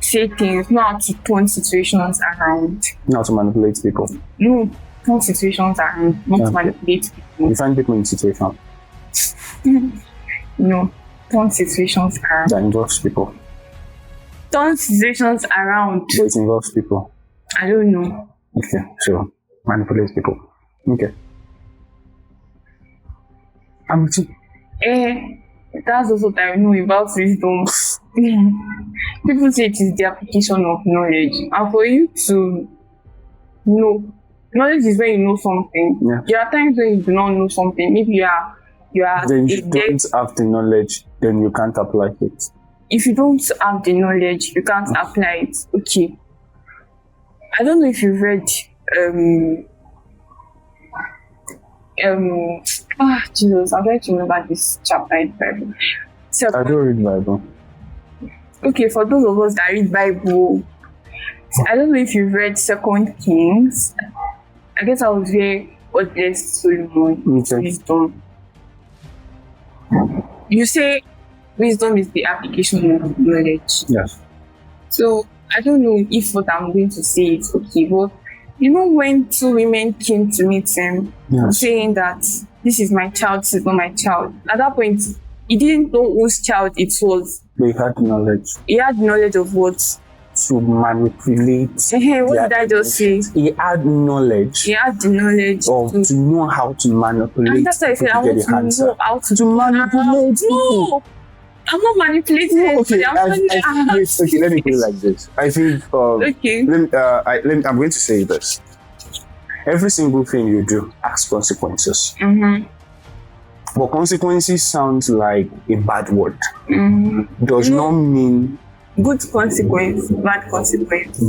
say things, know how to turn situations around. Not to manipulate people. No, turn situations around, not to manipulate people. You find people in situations No, turn situations around. that involves people. Turn situations around. But it involves people. I don't know. Okay, so manipulate people. Okay. I'm with you. That's also what I know about wisdom. People say it is the application of knowledge. And for you to know, knowledge is when you know something. Yeah. There are times when you do not know something. Maybe you are Then you don't have the knowledge, then you can't apply it. if you don't have the knowledge, you can't apply it. Okay. I don't know if you've read Jesus, I'm trying to remember this chapter in the Bible. I don't read Bible. Okay, for those of us that read Bible, I don't know if you've read 2 Kings. I guess I was where God blessed Solomon with Okay. wisdom. You say wisdom is the application of knowledge. Yes. So I don't know if what I'm going to say is okay, but you know when 2 women came to meet him, Yes. saying that this is my child, this is not my child. At that point, he didn't know whose child it was. They had knowledge He had knowledge of what? to manipulate. What their did I just say? He had knowledge He had the knowledge to know how to manipulate and that's why I said I people to want get the to answer. know how to manipulate people. No, I'm not manipulating Okay, anybody. okay, let me put it like this. I think Okay. I'm going to say this. Every single thing you do has consequences. Mm-hmm. But consequences sounds like a bad word. Mm-hmm. Does not mean Good consequence, bad consequence.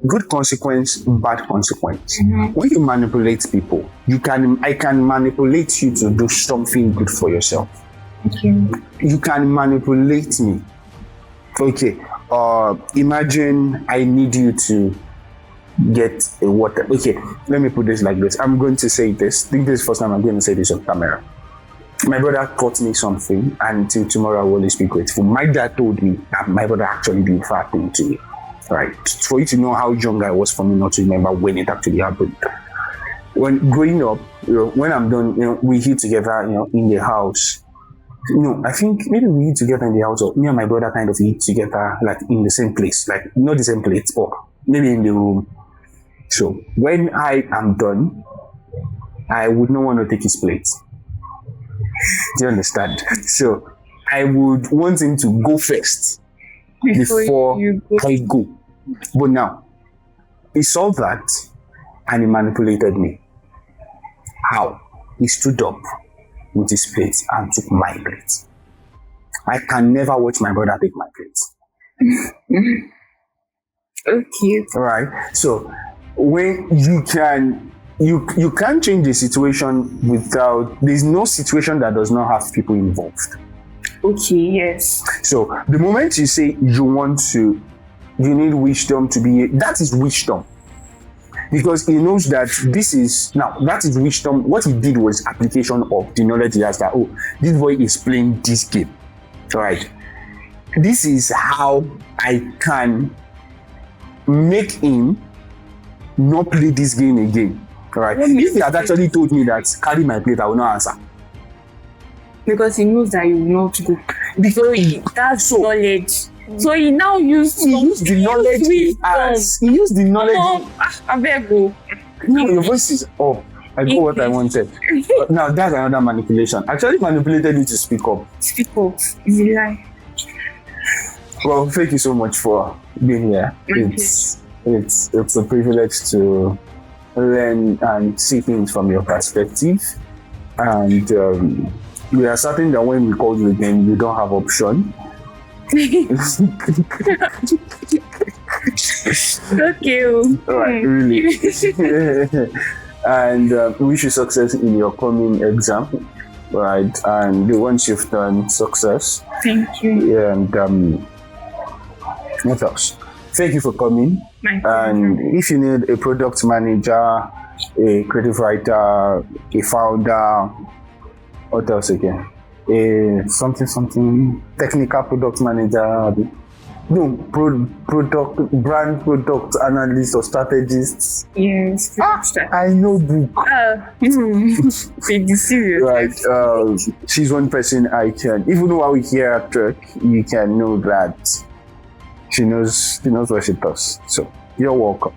good consequence, bad consequence. Mm-hmm. When you manipulate people, I can manipulate you to do something good for yourself. Okay. You can manipulate me. Okay. Imagine I need you to get a water. Okay, let me put this like this. I'm going to say this. I think this is the first time I'm going to say this on camera. My brother taught me something, and until tomorrow I will always be grateful. My dad told me that my brother actually did a far thing to me. Right? For you to know how young I was for me not to remember when it actually happened. When growing up, when I'm done, we eat together, in the house. I think maybe we eat together in the house, or me and my brother kind of eat together, like in the same place, like not the same place, but maybe in the room. So when I am done, I would not want to take his plate. Do you understand? So I would want him to go first before I go. But now, he saw that and he manipulated me. How? He stood up with his plate and took my plate. I can never watch my brother take my plate. Okay. All right. So when you can't change the situation without, there's no situation that does not have people involved. Okay, yes. So the moment you say you need wisdom to be, that is wisdom. Because he knows that that is wisdom. What he did was application of the knowledge he has that, this boy is playing this game. All right. This is how I can make him not play this game again. All right. If he had actually told me that carry my plate, I will not answer. Because he knows that you will not go. Because that's knowledge. So he now used the knowledge he used the knowledge. I better go. No, your voice is up. I got what I wanted. Now that's another manipulation. Actually manipulated you to speak up. Speak up. It's a lie. Well, thank you so much for being here. Okay. It's a privilege to learn and see things from your perspective. And we are certain that when we call you again, you don't have option. Okay. Right, really. And wish you success in your coming exam. Right, and once you've done, success. Thank you. And what else? Thank you for coming. And if you need a product manager, a creative writer, a founder, what else again? Something technical product manager, product analyst or strategist. Yes. I know book. Be serious. Right. She's one person I can, even while we here at work, you can know that she knows what she does. So you're welcome.